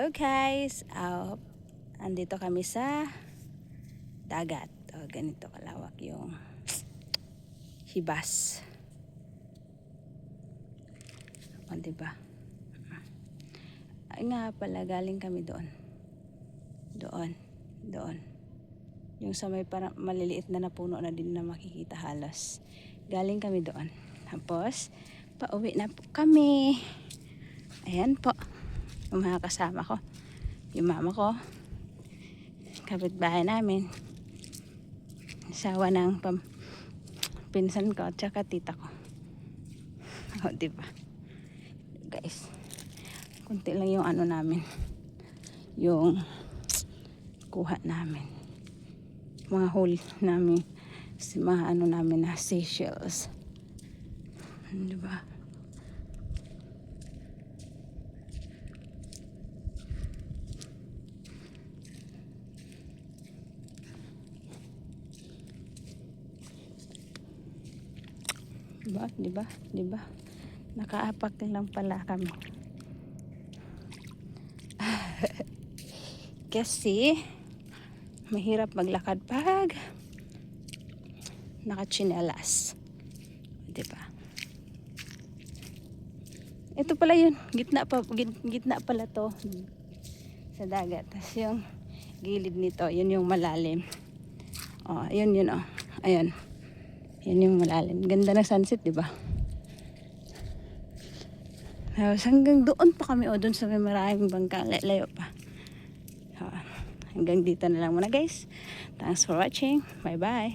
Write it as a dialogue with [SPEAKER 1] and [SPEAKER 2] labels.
[SPEAKER 1] Hello guys, andito kami sa dagat. Ganito kalawak yung hibas. Diba? Ay nga pala, galing kami doon. Doon. Yung sa may parang maliliit na puno na din na makikita halos. Galing kami doon. Tapos, pauwi na po kami. Ayan po. Yung mga kasama ko. Yung mama ko. Kapitbahay namin. Asawa ng pinsan ko at saka tita ko. Diba? Guys. Kunti lang yung ano namin. Yung kuha namin. Mga hole namin. Mga ano namin na seashells. Diba? Diba? Nakaapak lang pala kami. Kasi mahirap maglakad pag nakatsinelas. Diba? Ito pala yun. Gitna pala to sa dagat. Tapos yung gilid nito, yun yung malalim. Yun. Ayun. Yun yung malalim. Ganda ng sunset, diba? Hanggang doon pa kami, doon sa may maraming bangka. Layo pa. Hanggang dito na lang muna guys. Thanks for watching. Bye bye.